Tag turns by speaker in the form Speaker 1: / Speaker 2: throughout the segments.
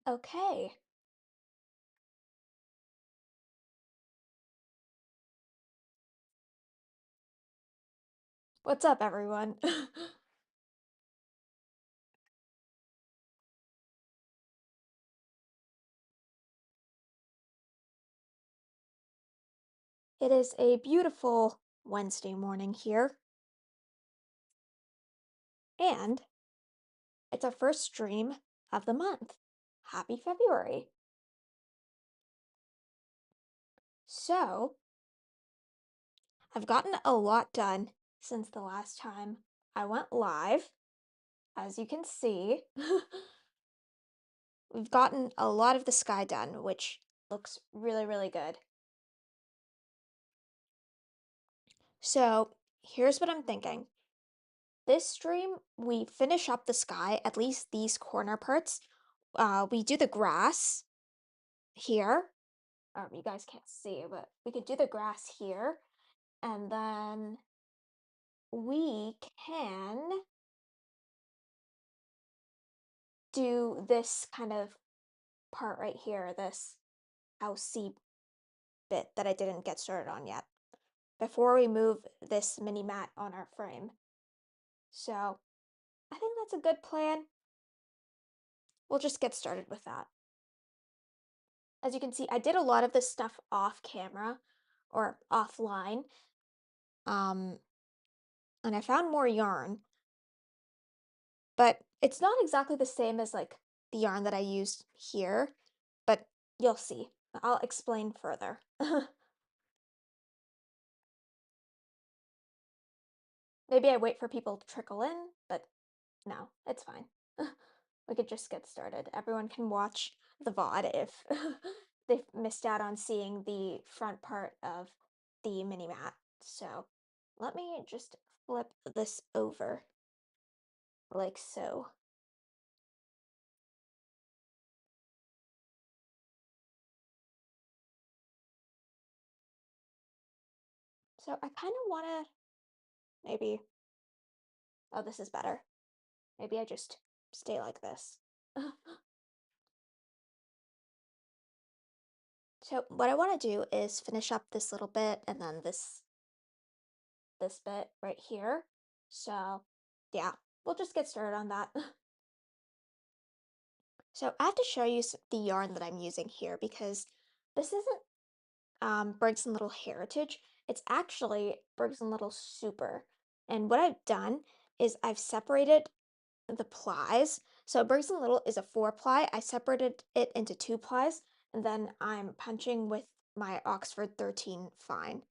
Speaker 1: Okay. What's up, everyone? It is a beautiful Wednesday morning here, and it's our first stream of the month. Happy February. So, I've gotten a lot done since the last time I went live. As you can see, we've gotten a lot of the sky done, which looks really, really good. So, here's what I'm thinking. This stream, we finish up the sky, at least these corner parts. We do the grass here. You guys can't see, but we could do the grass here, and then we can do this kind of part right here, this housey bit that I didn't get started on yet, before we move this mini mat on our frame. So I think that's a good plan. We'll just get started with that. As you can see, I did a lot of this stuff off camera or offline. Um, and I found more yarn, but it's not exactly the same as like the yarn that I used here, but you'll see. I'll explain further. Maybe I wait for people to trickle in, but no, it's fine. We could just get started. Everyone can watch the VOD if they've missed out on seeing the front part of the mini mat. So let me just flip this over like so. So I kind of want to maybe, oh, this is better. Maybe I just stay like this. So what I want to do is finish up this little bit and then this bit right here. So yeah, we'll just get started on that. So I have to show you the yarn that I'm using here because this isn't Briggs and Little Heritage. It's actually Briggs and Little Super. And what I've done is I've separated the plies. So Briggs and Little is a 4-ply. I separated it into 2 plies, and then I'm punching with my Oxford 13 fine.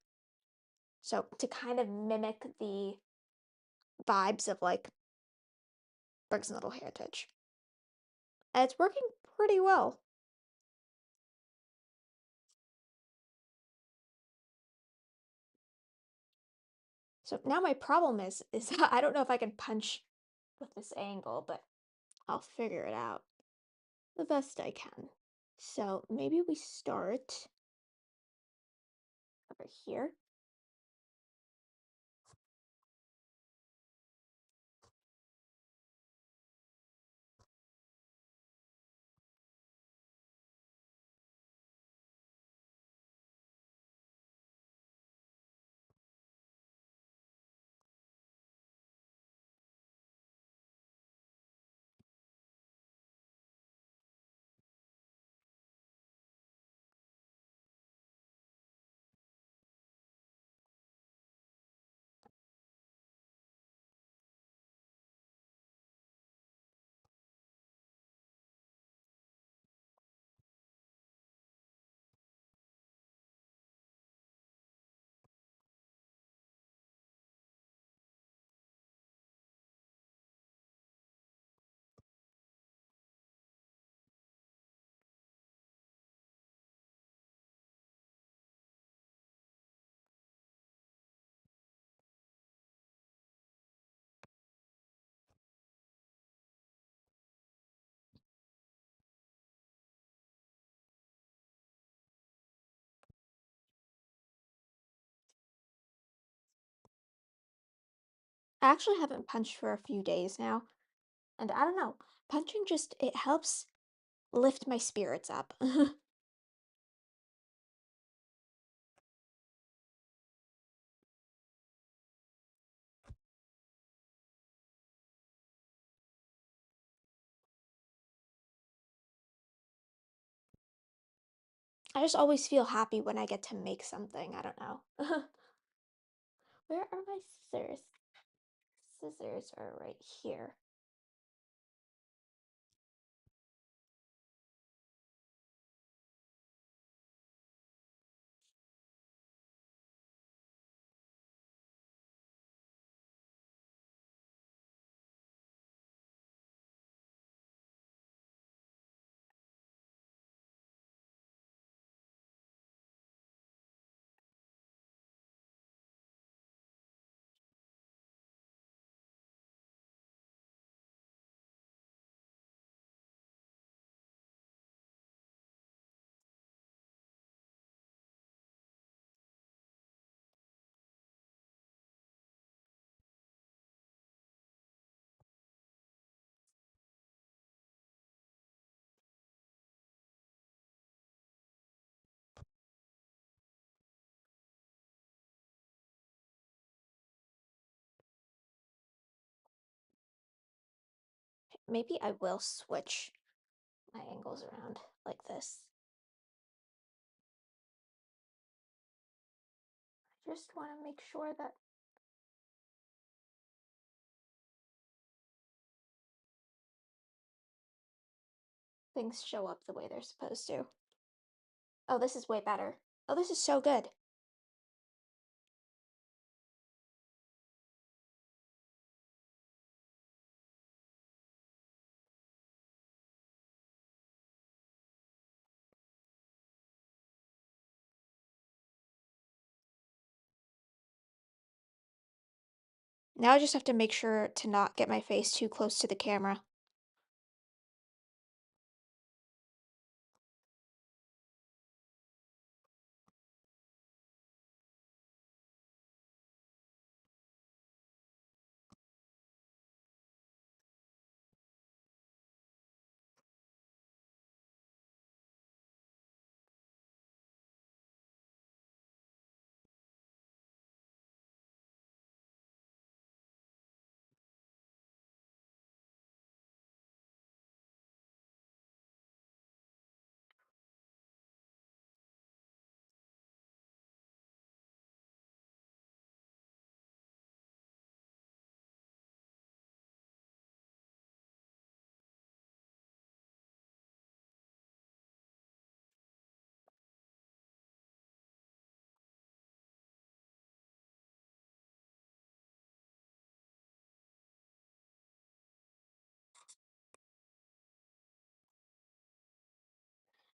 Speaker 1: So to kind of mimic the vibes of like Briggs and Little Heritage. And it's working pretty well. So now my problem is I don't know if I can punch with this angle, but I'll figure it out the best I can. So maybe we start over here. I actually haven't punched for a few days now, and I don't know, punching just it helps lift my spirits up. I just always feel happy when I get to make something. I don't know. Where are my scissors? Scissors are right here. Maybe I will switch my angles around like this. I just want to make sure that things show up the way they're supposed to. Oh, this is way better. Oh, this is so good. Now I just have to make sure to not get my face too close to the camera.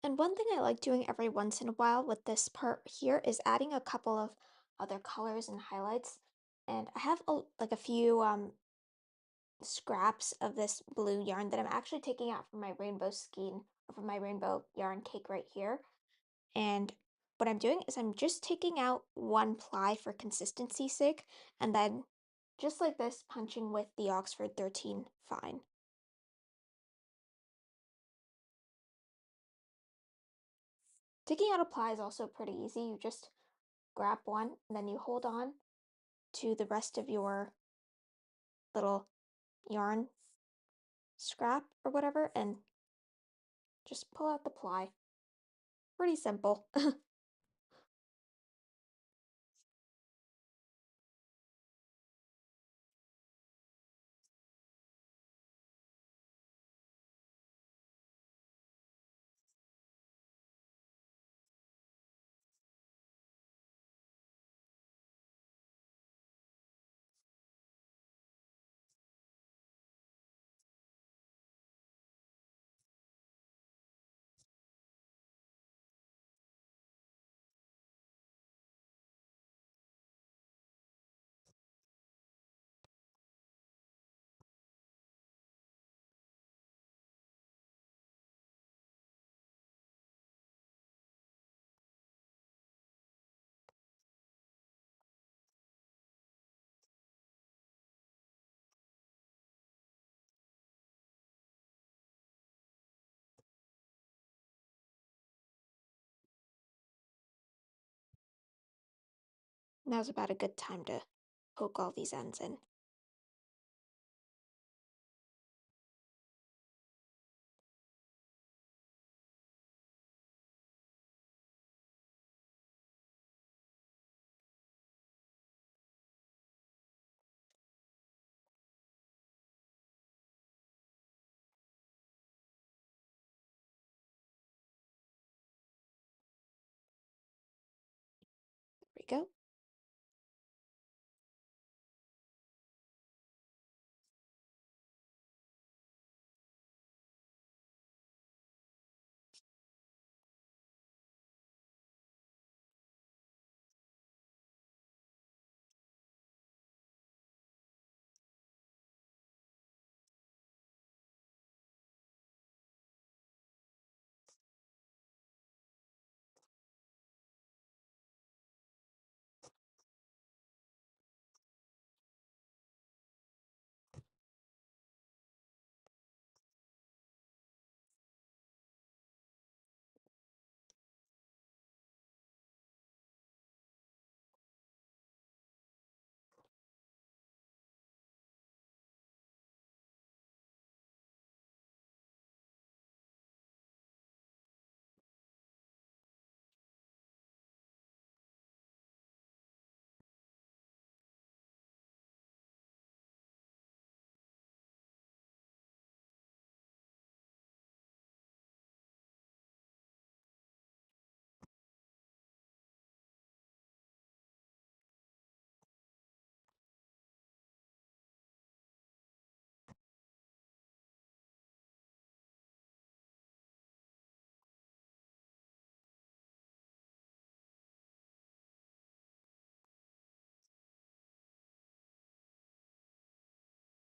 Speaker 1: And one thing I like doing every once in a while with this part here is adding a couple of other colors and highlights. And I have like a few scraps of this blue yarn that I'm actually taking out from my rainbow skein or from my rainbow yarn cake right here. And what I'm doing is I'm just taking out one ply for consistency's sake, and then just like this, punching with the Oxford 13 fine. Taking out a ply is also pretty easy. You just grab one and then you hold on to the rest of your little yarn scrap or whatever and just pull out the ply. Pretty simple. Now's about a good time to poke all these ends in. There we go.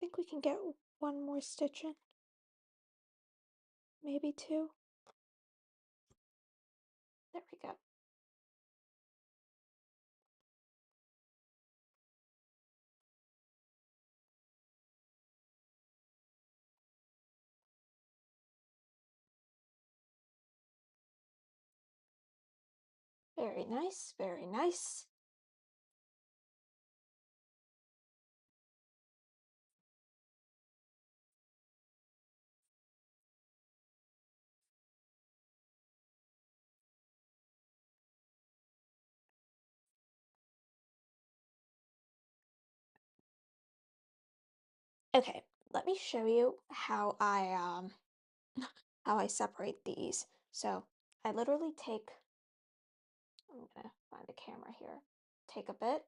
Speaker 1: I think we can get one more stitch in. Maybe two. There we go. Very nice, very nice. Okay, let me show you how I separate these. So I literally take, I'm gonna find the camera here. Take a bit,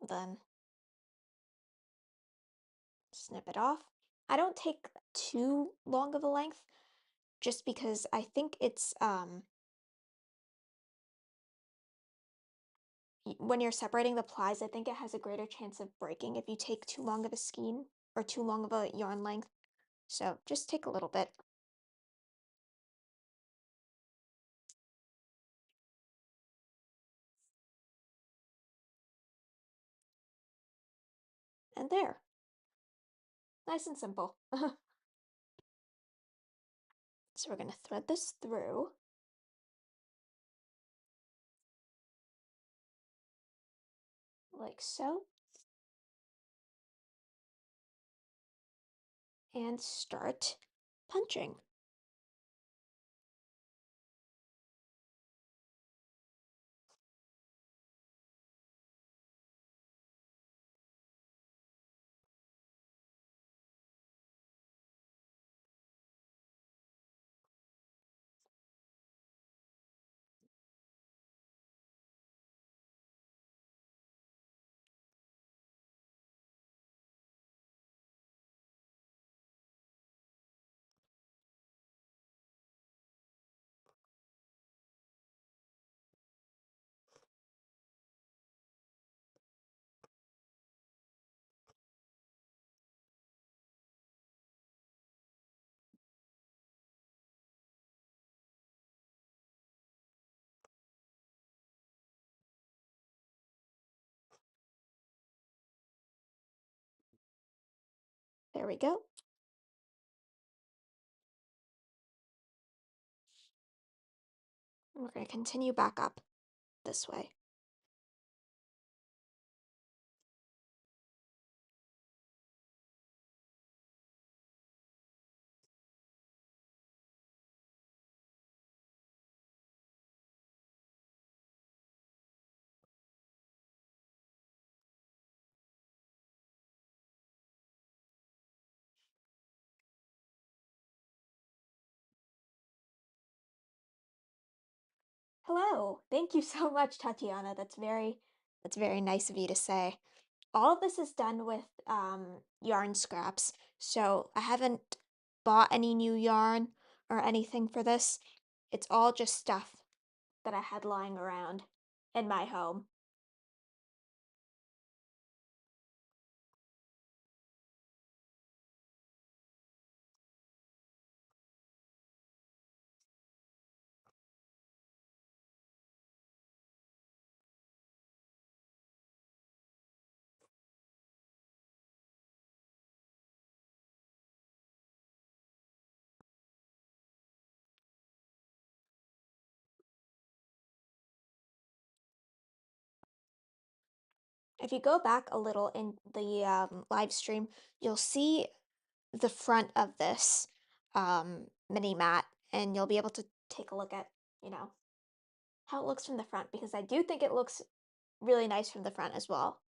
Speaker 1: then snip it off. I don't take too long of a length just because I think it's when you're separating the plies, I think it has a greater chance of breaking if you take too long of a skein or too long of a yarn length. So just take a little bit. And there, nice and simple. So we're going to thread this through like so and start punching. There we go. we're going to continue back up this way. Hello. Thank you so much, Tatiana. That's very nice of you to say. All of this is done with yarn scraps. So I haven't bought any new yarn or anything for this. It's all just stuff that I had lying around in my home. If you go back a little in the live stream, you'll see the front of this mini mat, and you'll be able to take a look at, you know, how it looks from the front because I do think it looks really nice from the front as well.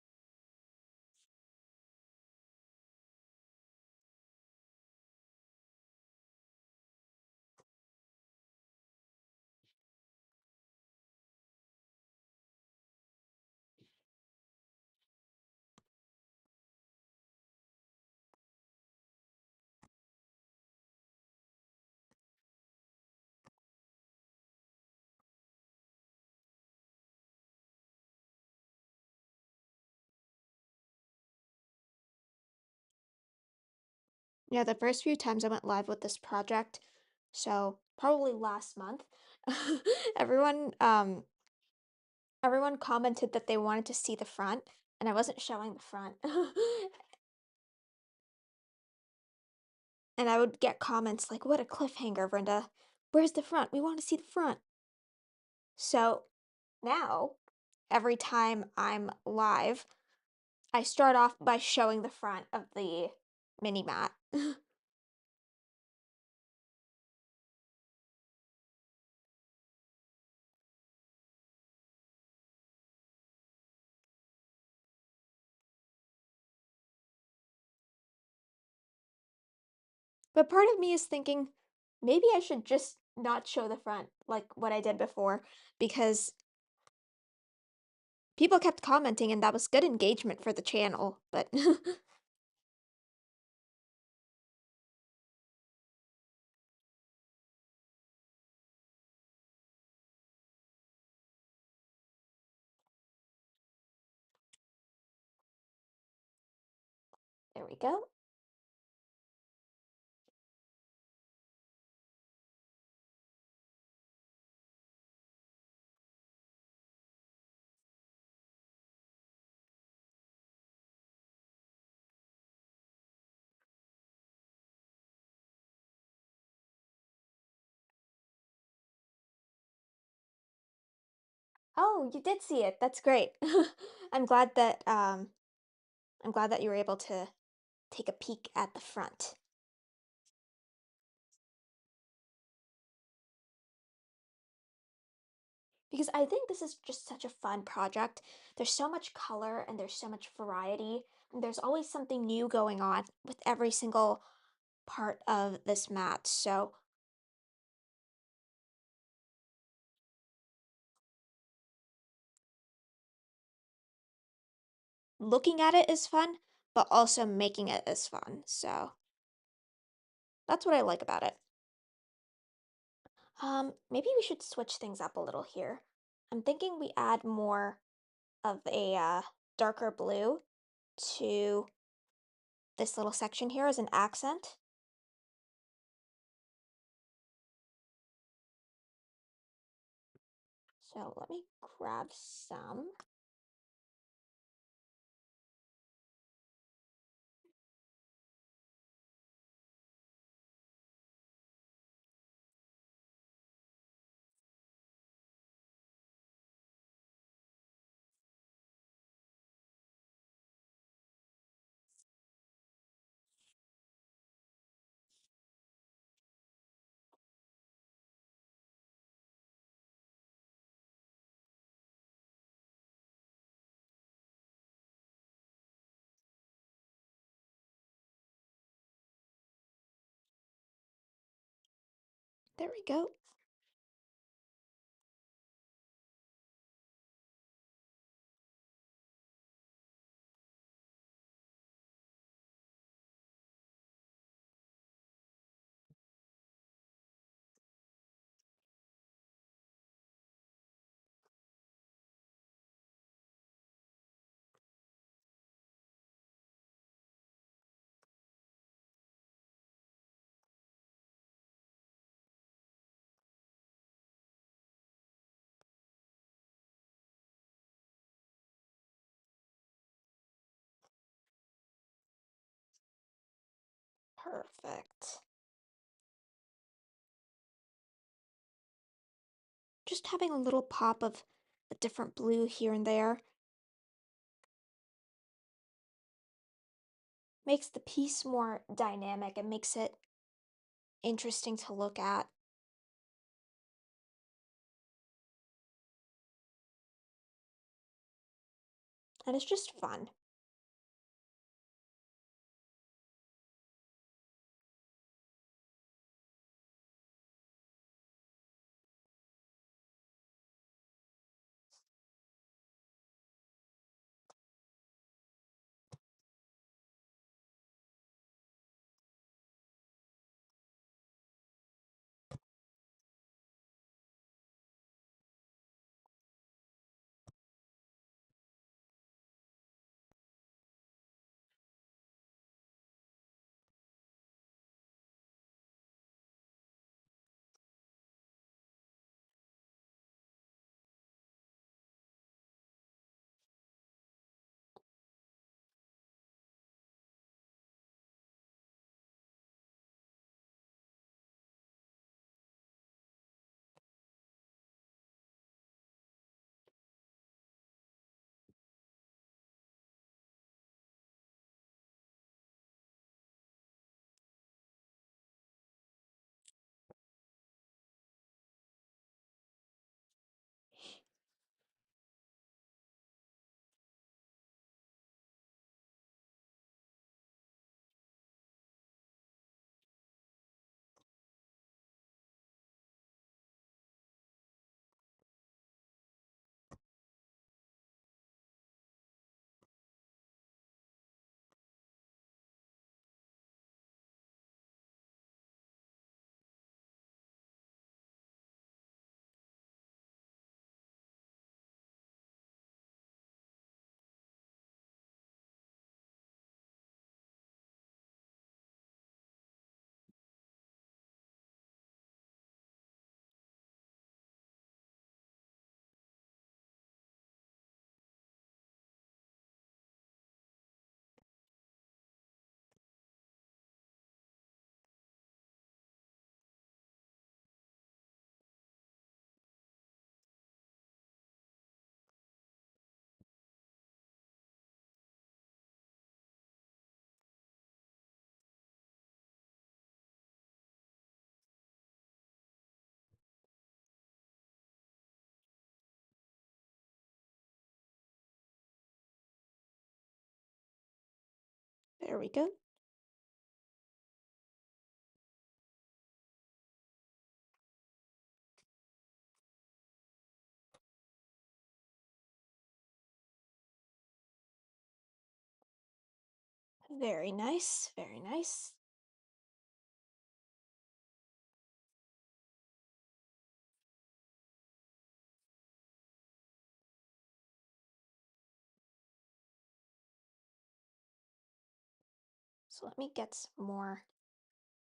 Speaker 1: Yeah, the first few times I went live with this project, so probably last month, everyone everyone commented that they wanted to see the front, and I wasn't showing the front. And I would get comments like, "What a cliffhanger, Brenda. Where's the front? We want to see the front." So now, every time I'm live, I start off by showing the front of the mini mat. But part of me is thinking maybe I should just not show the front like what I did before because people kept commenting and that was good engagement for the channel. But there we go. Oh, you did see it. That's great. I'm glad that I'm glad that you were able to take a peek at the front. Because I think this is just such a fun project. There's so much color and there's so much variety, and there's always something new going on with every single part of this mat. So looking at it is fun, but also making it is fun. So that's what I like about it. Maybe we should switch things up a little here. I'm thinking we add more of a darker blue to this little section here as an accent. So let me grab some. There we go. Perfect. Just having a little pop of a different blue here and there makes the piece more dynamic and makes it interesting to look at. And it's just fun. There we go. Very nice, very nice. So let me get some more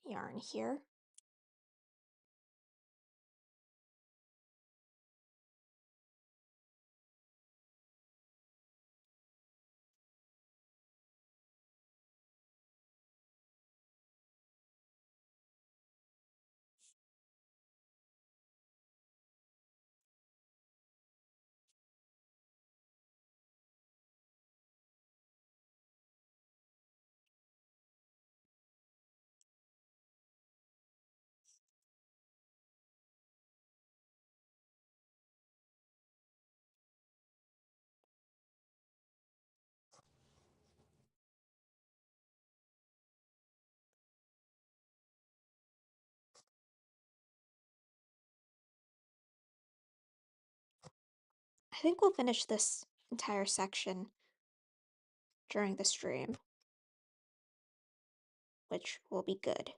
Speaker 1: yarn here. I think we'll finish this entire section during the stream, which will be good.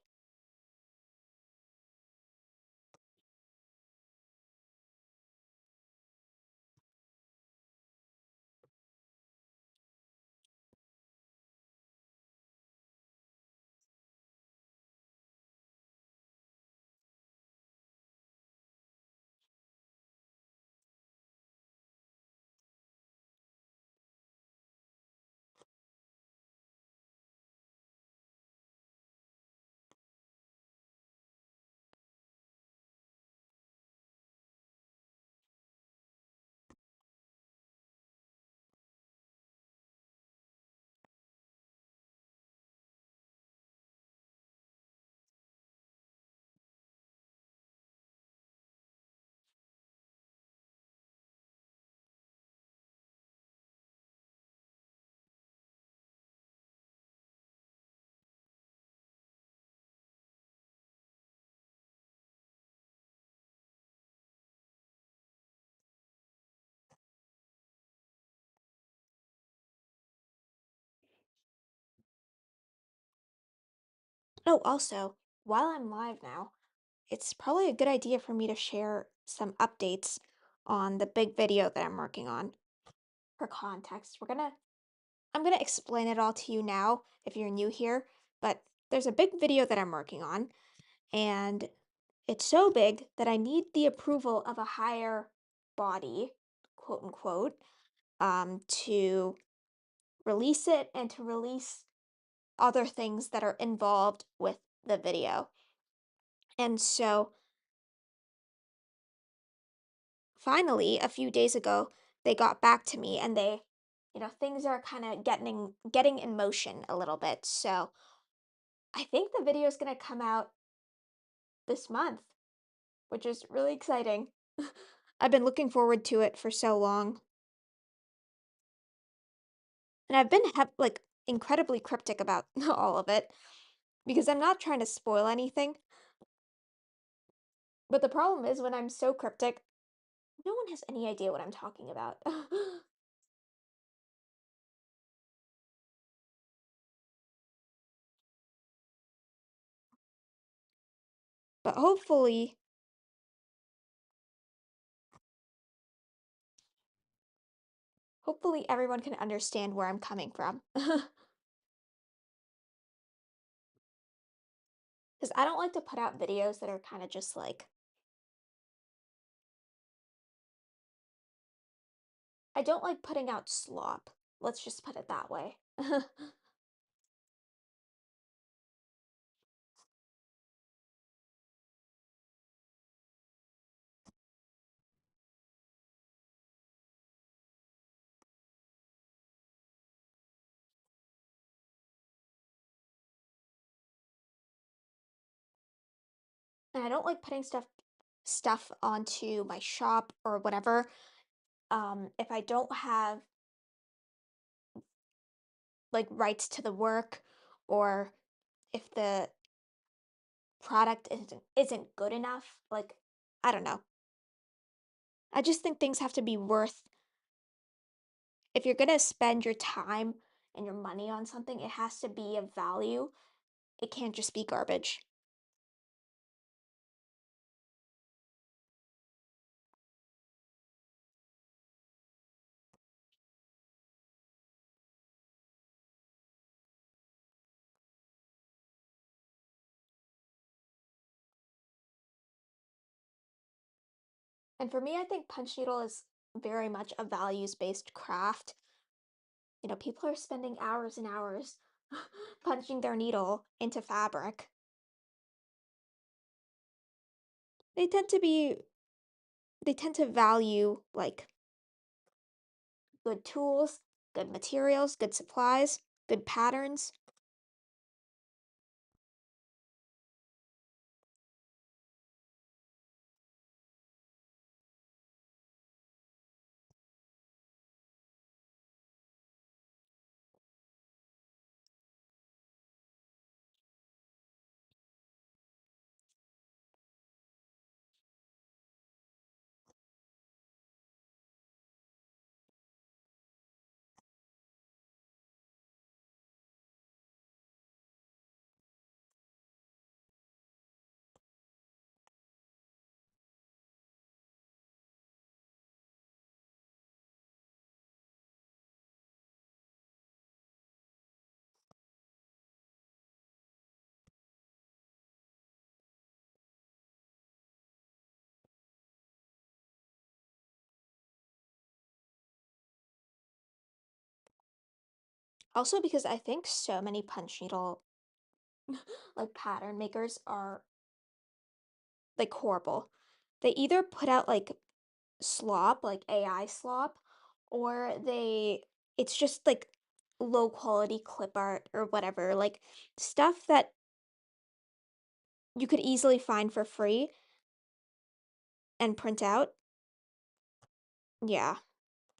Speaker 1: Oh, also, while I'm live now, it's probably a good idea for me to share some updates on the big video that I'm working on. For context, I'm gonna explain it all to you now if you're new here, but there's a big video that I'm working on, and it's so big that I need the approval of a higher body, quote unquote, to release it and to release other things that are involved with the video. And so finally, a few days ago, they got back to me and things are kind of getting in motion a little bit. So I think the video is going to come out this month, which is really exciting. I've been looking forward to it for so long. And I've been like incredibly cryptic about all of it because I'm not trying to spoil anything. But the problem is when I'm so cryptic, no one has any idea what I'm talking about. But hopefully everyone can understand where I'm coming from. Because I don't like to put out videos that are kind of just like, I don't like putting out slop. Let's just put it that way. And I don't like putting stuff onto my shop or whatever if I don't have like rights to the work or if the product isn't good enough. Like, I don't know. I just think things have to be worth if you're gonna spend your time and your money on something, it has to be of value. It can't just be garbage. And for me, I think punch needle is very much a values-based craft. People are spending hours and hours punching their needle into fabric. They tend to be they tend to value like good tools, good materials, good supplies, good patterns. Also because I think so many punch needle like pattern makers are like horrible. They either put out like slop, like AI slop, or it's just like low quality clip art or whatever, like stuff that you could easily find for free and print out. Yeah,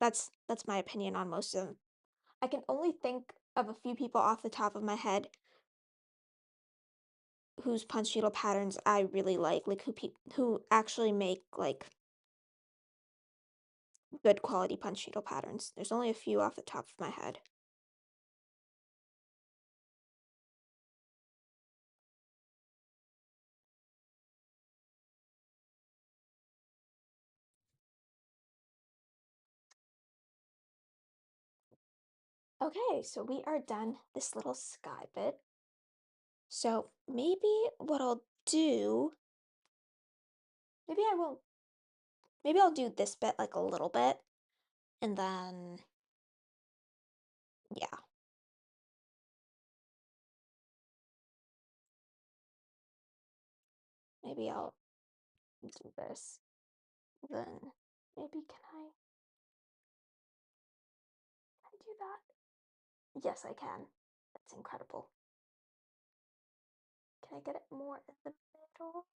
Speaker 1: that's my opinion on most of them. I can only think of a few people off the top of my head whose punch needle patterns I really like who actually make like good quality punch needle patterns. There's only a few off the top of my head. Okay, so we are done this little sky bit. So what I'll do, maybe I won't, maybe I'll do this bit like a little bit, and then, yeah, maybe I'll do this. Then maybe can I do that? Yes, I can. That's incredible. Can I get it more in the middle?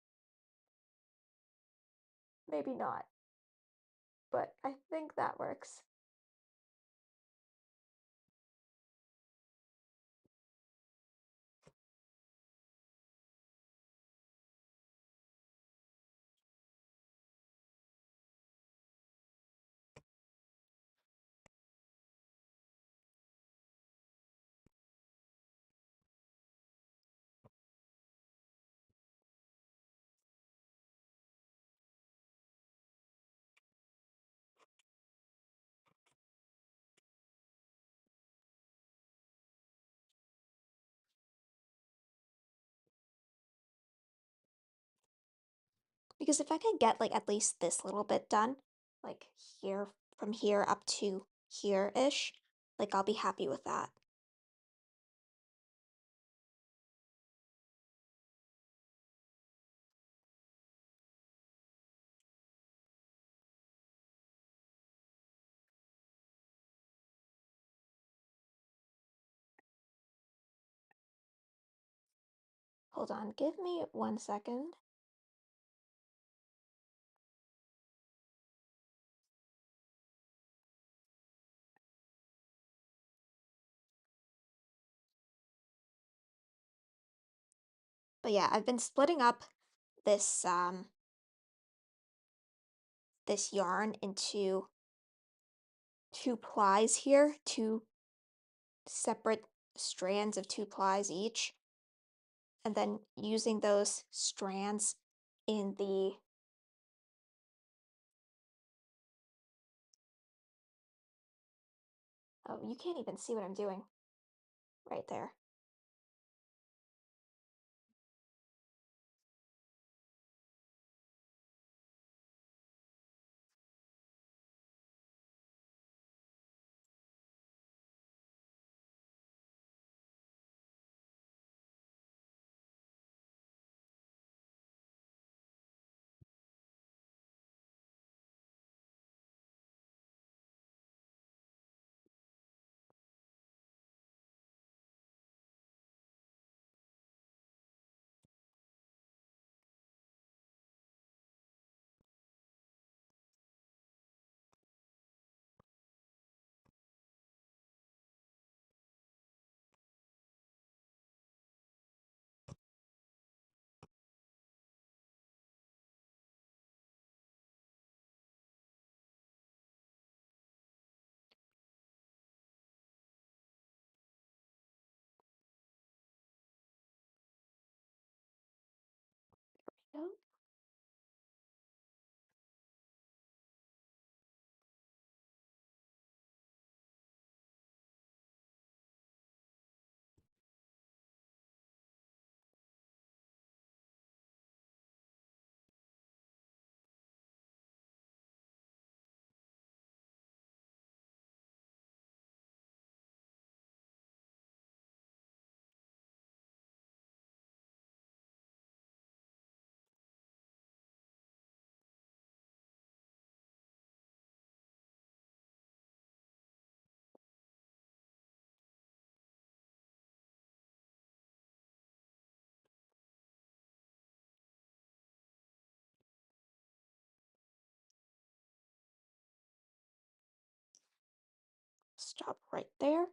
Speaker 1: Maybe not, but I think that works. Because if I could get like at least this little bit done, like here, from here up to here-ish, like I'll be happy with that. Hold on, give me 1 second. But yeah, I've been splitting up this this yarn into two plies here, two separate strands of two plies each, and then using those strands in the oh, you can't even see what I'm doing right there. Stop right there.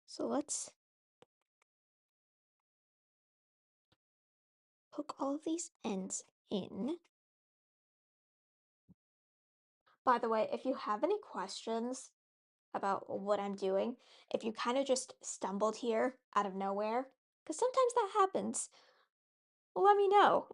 Speaker 1: So let's poke all of these ends in. By the way, if you have any questions about what I'm doing, if you kind of just stumbled here out of nowhere, because sometimes that happens, let me know.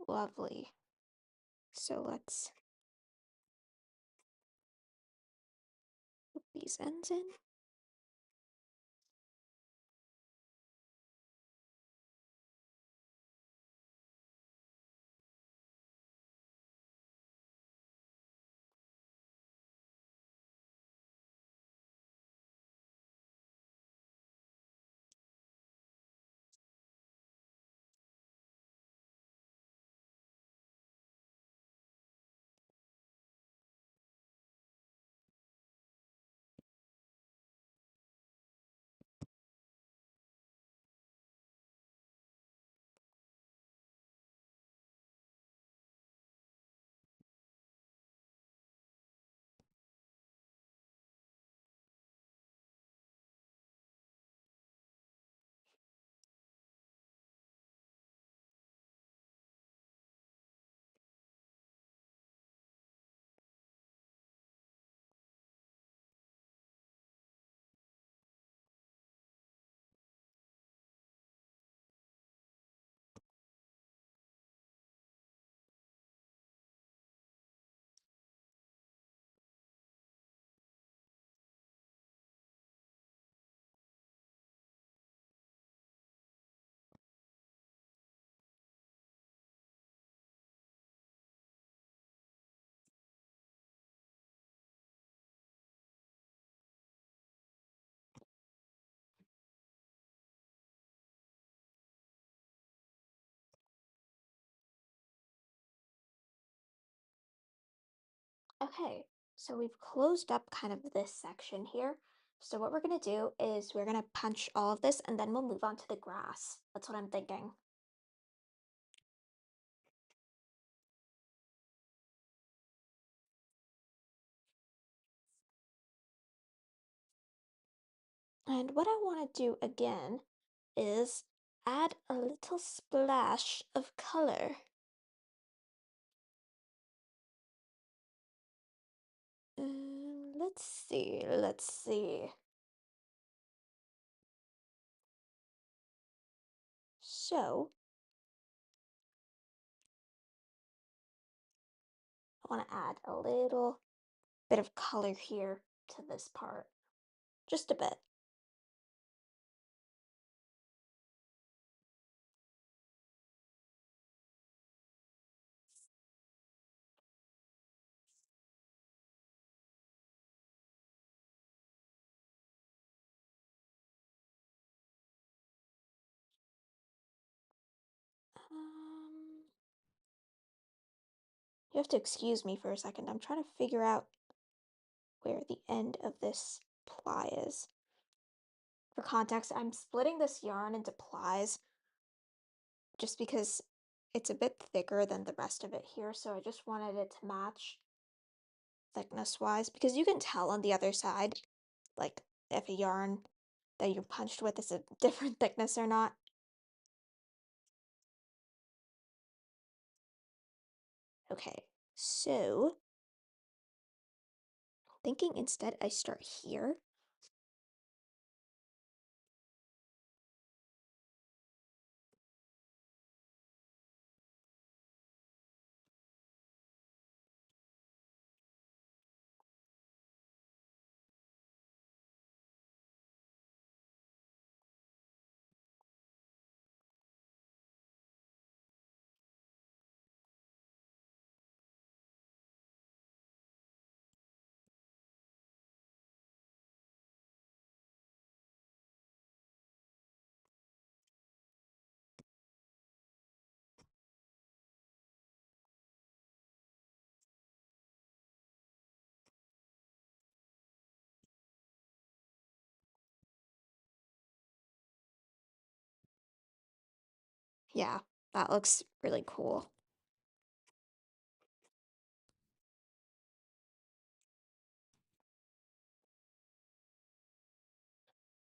Speaker 1: Lovely. So let's put these ends in. Okay, so we've closed up kind of this section here. So what we're gonna do is we're gonna punch all of this and then we'll move on to the grass. That's what I'm thinking. And what I want to do again is add a little splash of color. Let's see. So I want to add a little bit of color here to this part, just a bit. Um, you have to excuse me for a second. I'm trying to figure out where the end of this ply is. For context, I'm splitting this yarn into plies just because it's a bit thicker than the rest of it here, so I just wanted it to match thickness-wise because you can tell on the other side, like, if a yarn that you punched with is a different thickness or not. Okay, so thinking instead I start here. Yeah, that looks really cool.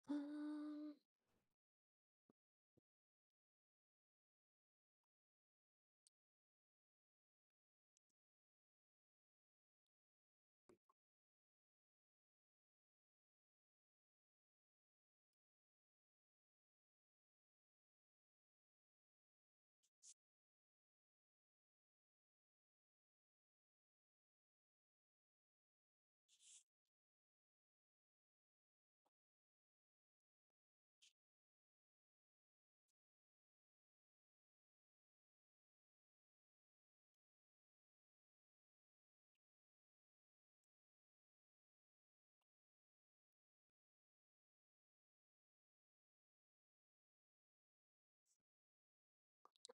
Speaker 1: Um,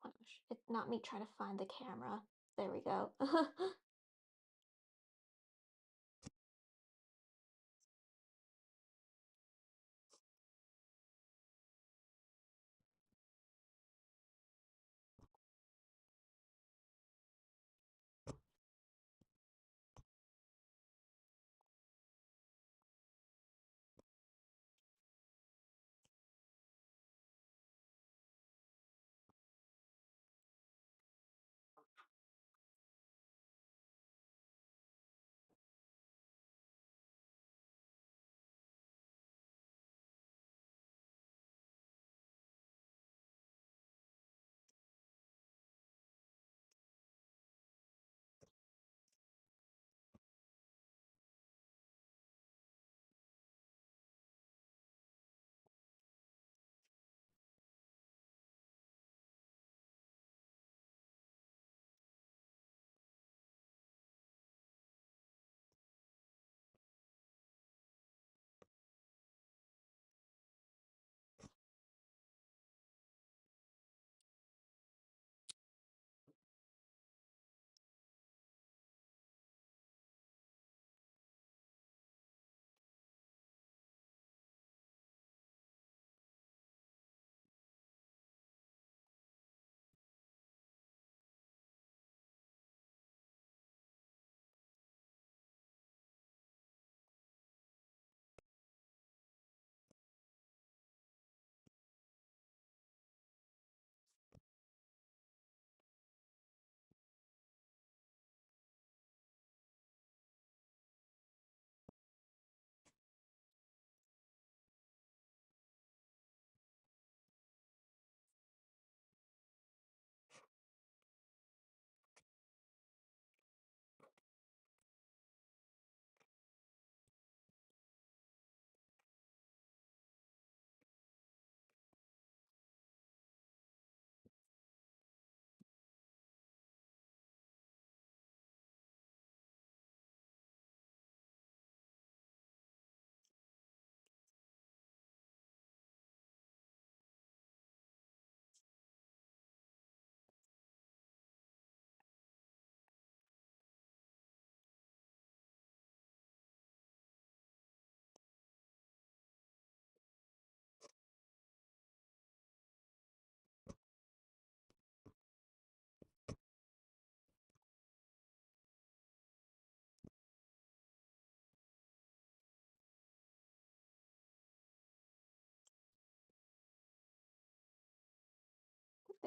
Speaker 1: oh gosh, it's not me trying to find the camera. There we go.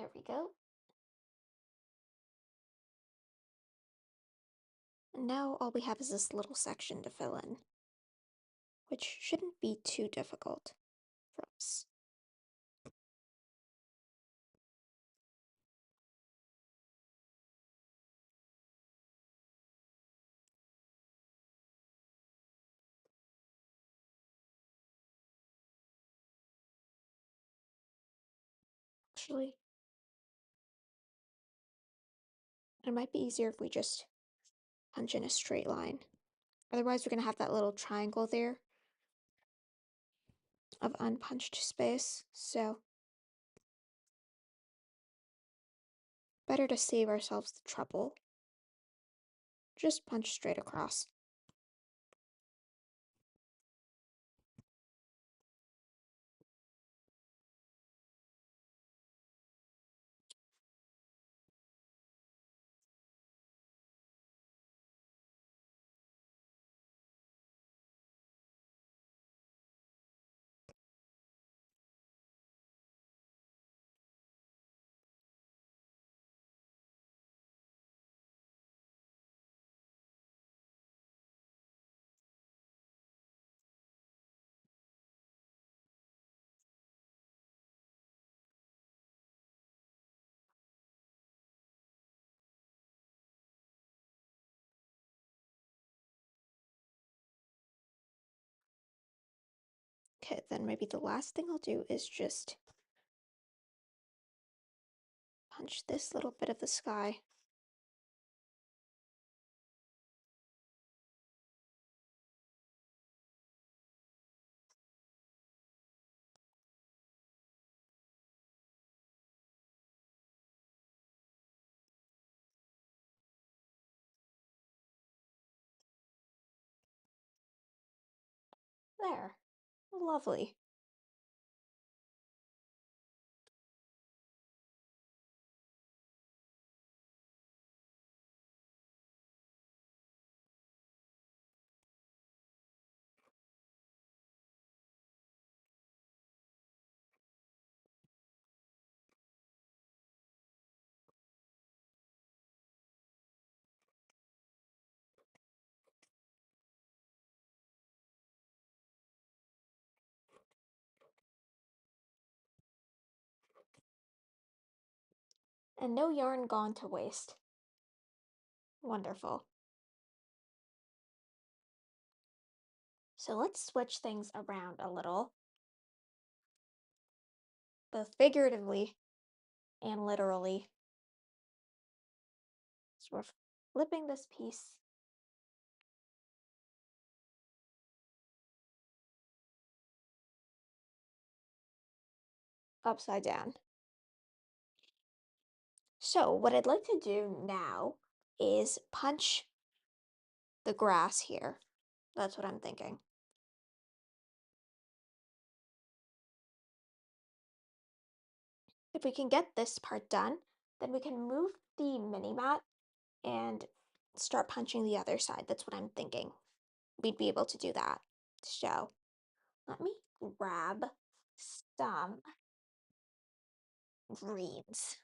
Speaker 1: There we go. And now all we have is this little section to fill in, which shouldn't be too difficult for us. Actually, it might be easier if we just punch in a straight line. Otherwise, we're going to have that little triangle there of unpunched space. So, better to save ourselves the trouble. Just punch straight across. Okay, then maybe the last thing I'll do is just punch this little bit of the sky. There. Lovely. And no yarn gone to waste. Wonderful. So let's switch things around a little, both figuratively and literally. So we're flipping this piece upside down. So what I'd like to do now is punch the grass here. That's what I'm thinking. If we can get this part done, then we can move the mini mat and start punching the other side. That's what I'm thinking. We'd be able to do that. So let me grab some greens.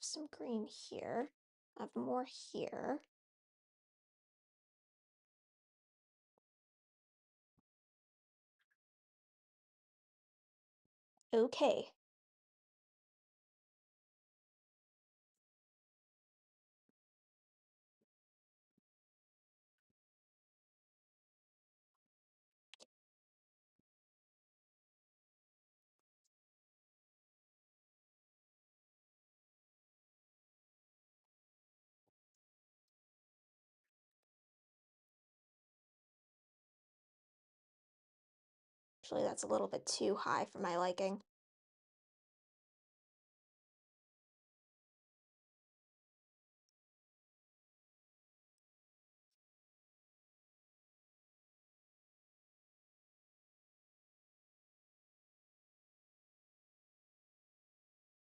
Speaker 1: Some green here. I have more here. Okay. Actually, that's a little bit too high for my liking.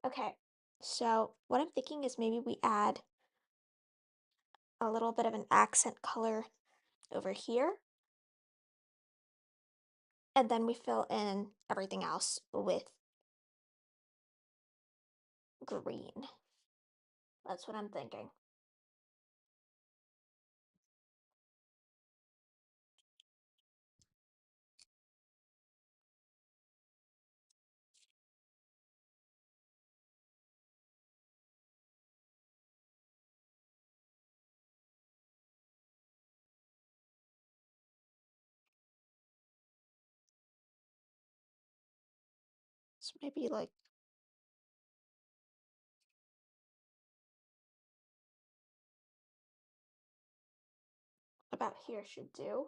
Speaker 1: Okay, so what I'm thinking is maybe we add a little bit of an accent color over here. And then we fill in everything else with green. That's what I'm thinking. So maybe like about here should do.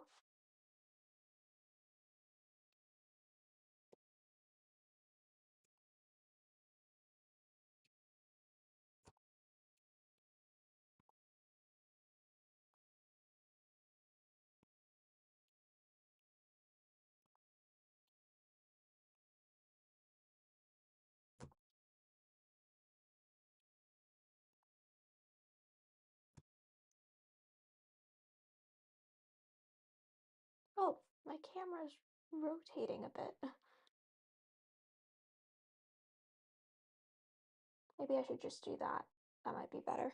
Speaker 1: Oh, my camera's rotating a bit. Maybe I should just do that. That might be better.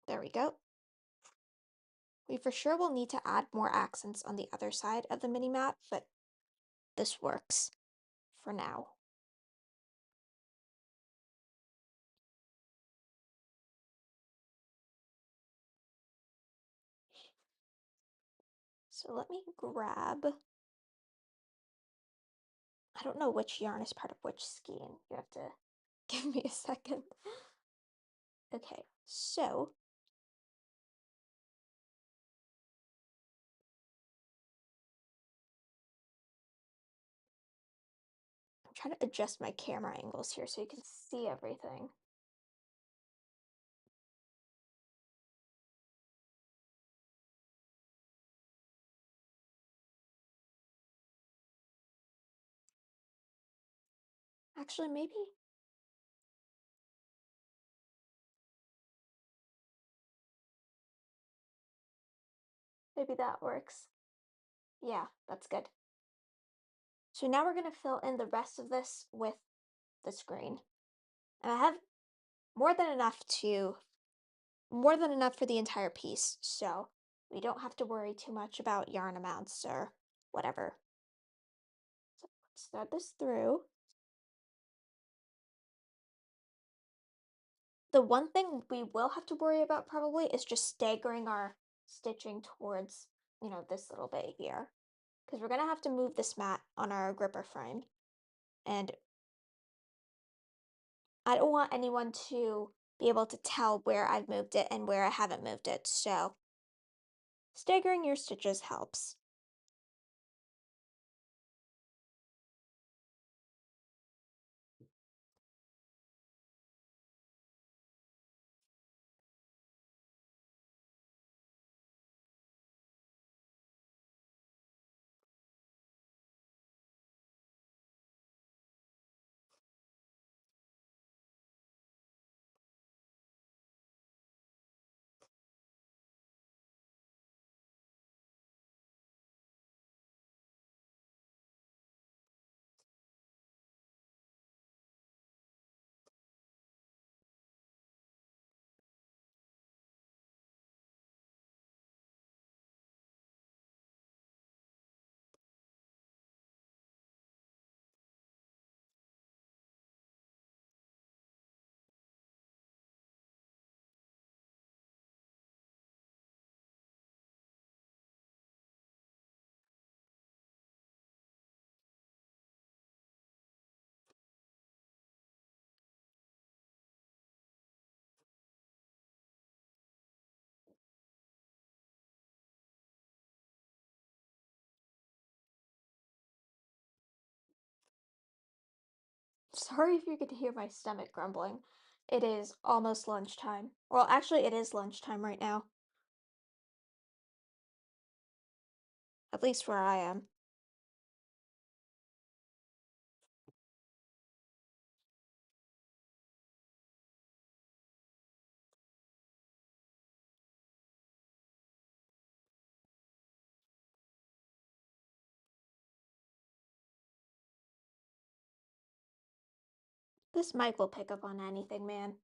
Speaker 1: There we go. We for sure will need to add more accents on the other side of the mini mat, but this works for now. So let me grab, I don't know which yarn is part of which skein. You have to give me a second. Okay, so I'm trying to adjust my camera angles here so you can see everything. Actually, maybe that works. Yeah, that's good. So now we're going to fill in the rest of this with this green. And I have more than enough to more than enough for the entire piece, so we don't have to worry too much about yarn amounts or whatever. So let's thread this through. The one thing we will have to worry about probably is just staggering our stitching towards, this little bit here. Because we're gonna have to move this mat on our gripper frame. And I don't want anyone to be able to tell where I've moved it and where I haven't moved it, so staggering your stitches helps. Sorry if you could hear my stomach grumbling. It is almost lunchtime. Well, actually, it is lunchtime right now, at least where I am. This mic will pick up on anything, man.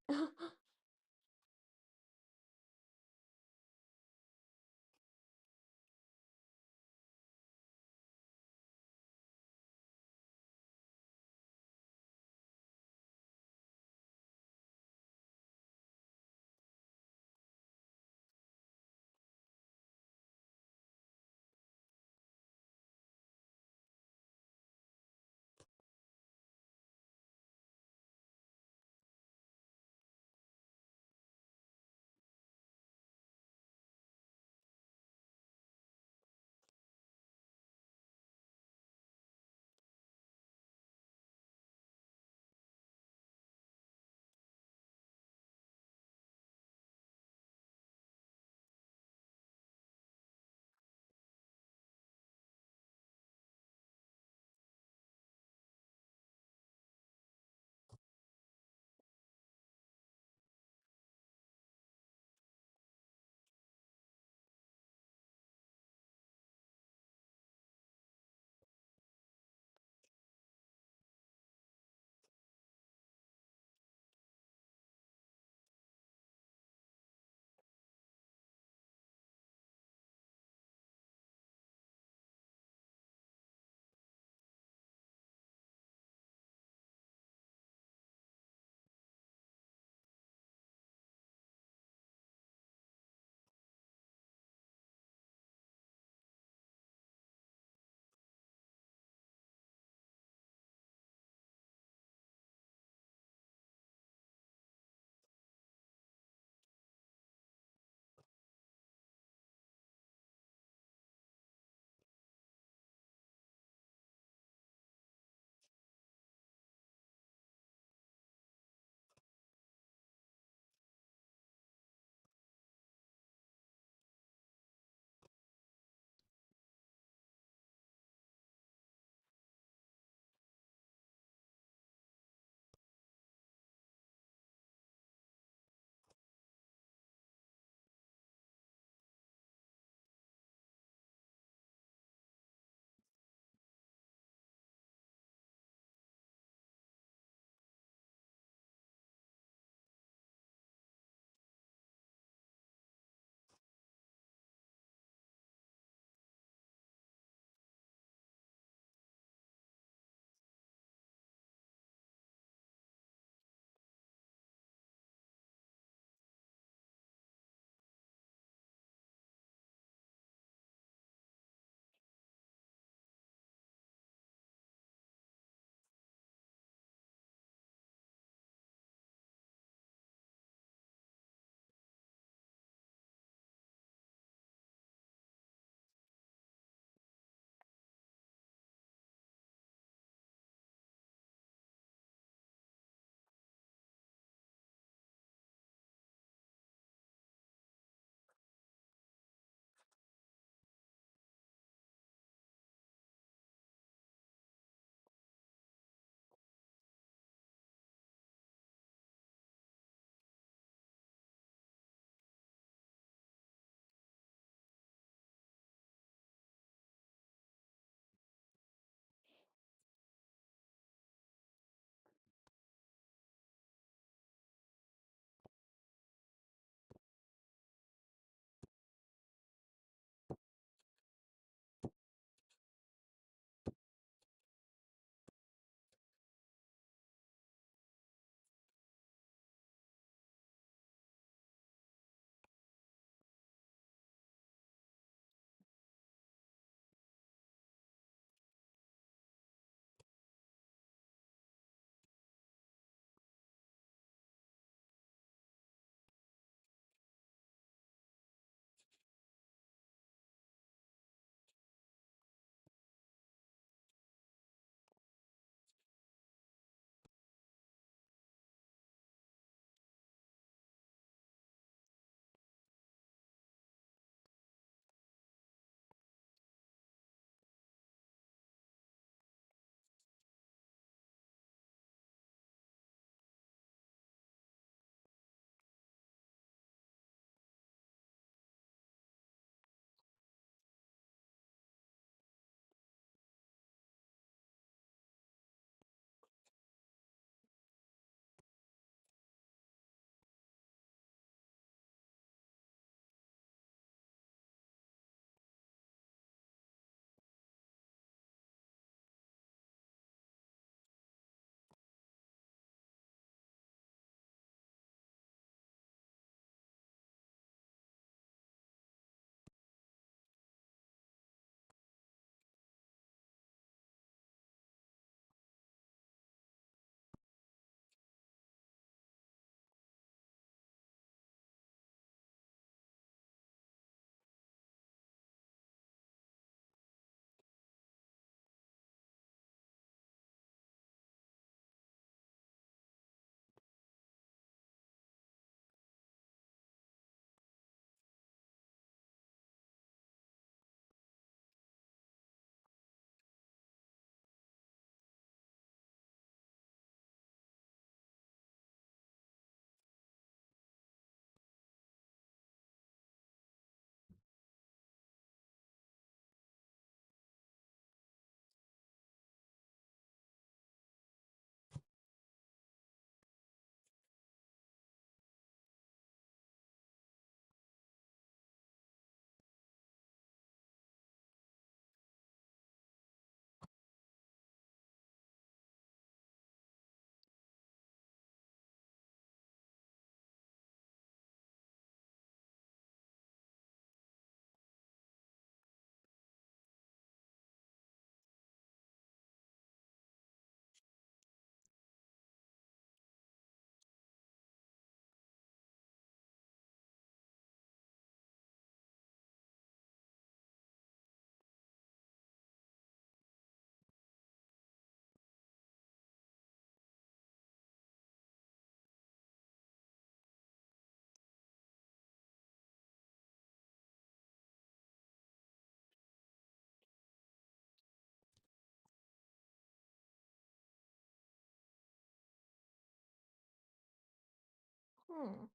Speaker 1: Hmm.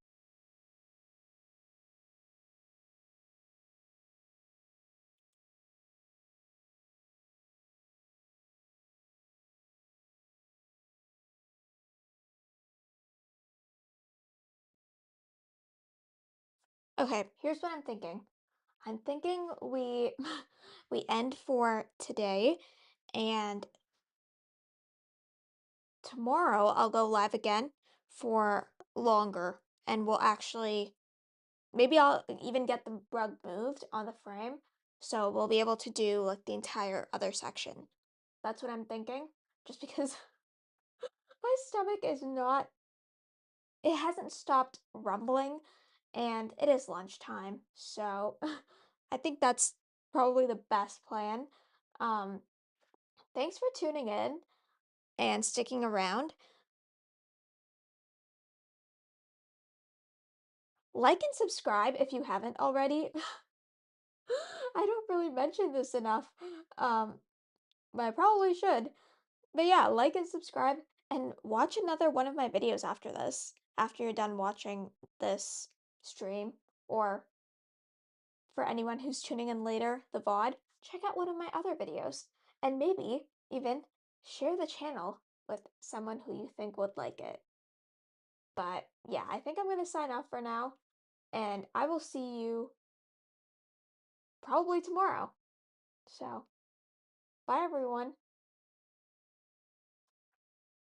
Speaker 1: Okay, here's what I'm thinking. I'm thinking we we end for today, and tomorrow I'll go live again for longer, and we'll actually maybe I'll even get the rug moved on the frame so we'll be able to do like the entire other section. That's what I'm thinking. Just because my stomach is not, it hasn't stopped rumbling and it is lunchtime. So I think that's probably the best plan. Um, Thanks for tuning in and sticking around. Like and subscribe if you haven't already. I don't really mention this enough, um, but I probably should. But yeah, like and subscribe and watch another one of my videos after this, after you're done watching this stream, or for anyone who's tuning in later, the VOD, check out one of my other videos, and maybe even share the channel with someone who you think would like it. But yeah, I think I'm going to sign off for now, and I will see you probably tomorrow. So, bye everyone.